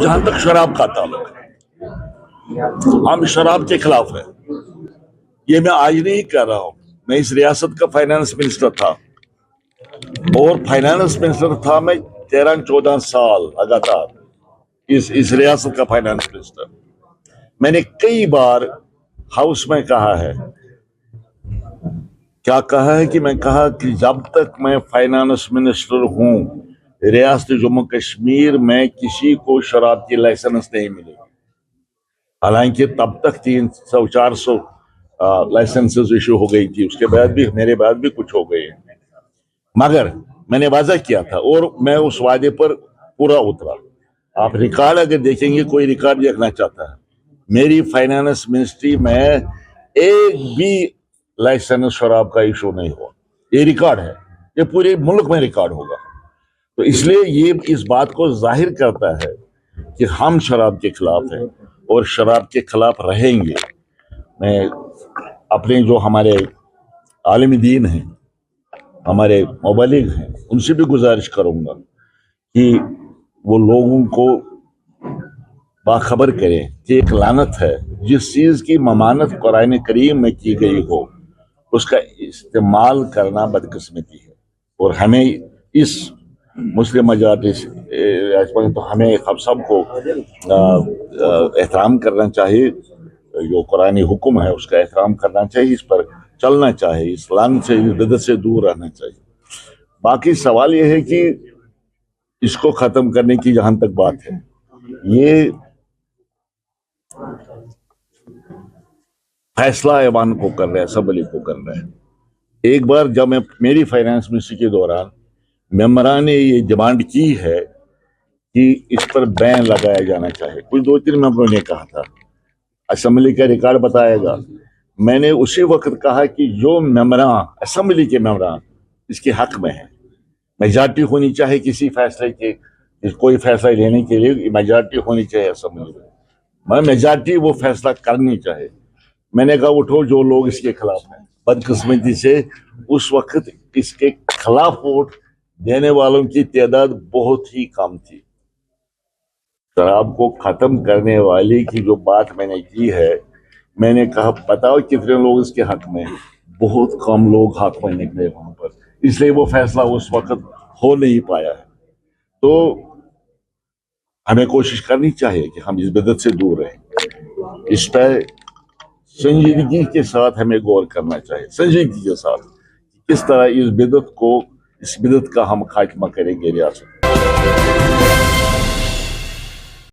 जहां तक शराब का ताल्लुक है, हम शराब के खिलाफ हैं। ये मैं आज नहीं कह रहा हूं, मैं इस रियासत का फाइनेंस मिनिस्टर था और फाइनेंस मिनिस्टर था मैं 13-14 साल लगातार इस रियासत का फाइनेंस मिनिस्टर। मैंने कई बार हाउस में कहा है, क्या कहा है कि मैं कहा कि जब तक मैं फाइनेंस मिनिस्टर हूं रियासत जम्मू कश्मीर में किसी को शराब की लाइसेंस नहीं मिलेगी। हालांकि तब तक 300-400 लाइसेंसेस इशू हो गई थी, उसके बाद भी मेरे बाद भी कुछ हो गए, मगर मैंने वादा किया था और मैं उस वादे पर पूरा उतरा। आप रिकॉर्ड अगर देखेंगे, कोई रिकॉर्ड देखना चाहता है, मेरी फाइनेंस मिनिस्ट्री में एक भी लाइसेंस शराब का इशू नहीं हुआ। ये रिकॉर्ड है, ये पूरे मुल्क में रिकॉर्ड होगा। तो इसलिए ये इस बात को जाहिर करता है कि हम शराब के खिलाफ हैं और शराब के खिलाफ रहेंगे। मैं अपने जो हमारे आलिम दीन हैं, हमारे मुबल्लिग हैं, उनसे भी गुजारिश करूंगा कि वो लोगों को बाखबर करें कि एक लानत है, जिस चीज़ की ममानत कुरान करीम में की गई हो उसका इस्तेमाल करना बदकिस्मती है। और हमें इस मुस्लिम मेजॉरिटी तो हमें हम सबको एहतराम करना चाहिए, जो कुरानी हुक्म है उसका एहतराम करना चाहिए, इस पर चलना चाहिए, इस लानत से, इस बिदअत से दूर रहना चाहिए। बाकी सवाल यह है कि इसको ख़त्म करने की जहाँ तक बात है, ये फैसला ऐवान को कर रहा है, असेंबली को कर रहा है। एक बार जब मेरी फाइनेंस मिनिस्ट्री के दौरान मेंबरान ने ये डिमांड की है कि इस पर बैन लगाया जाना चाहिए, कुछ 2-3 मेंबरों ने कहा था, असेंबली का रिकॉर्ड बताएगा। मैंने उसी वक्त कहा कि जो मेंबरान, असेंबली के मेंबरान इसके हक में है, मेजॉरिटी होनी चाहिए किसी फैसले के, कोई फैसला लेने के लिए मेजॉरिटी होनी चाहिए असेंबली में, मेजॉरिटी वो फैसला करनी चाहिए। मैंने कहा उठो जो लोग इसके खिलाफ हैं, बदकिस्मती से उस वक्त इसके खिलाफ वोट देने वालों की तादाद बहुत ही कम थी। शराब को खत्म करने वाली की जो बात मैंने की है, मैंने कहा बताओ कितने लोग इसके हक में, बहुत कम लोग हक में निकले वहां पर, इसलिए वो फैसला उस वक्त हो नहीं पाया है। तो हमें कोशिश करनी चाहिए कि हम इस बिदअत से दूर रहें। इस पर संजीदगी के साथ हमें गौर करना चाहिए, संजीदगी के साथ किस तरह इस बिदअत का हम खात्मा करेंगे रियासत।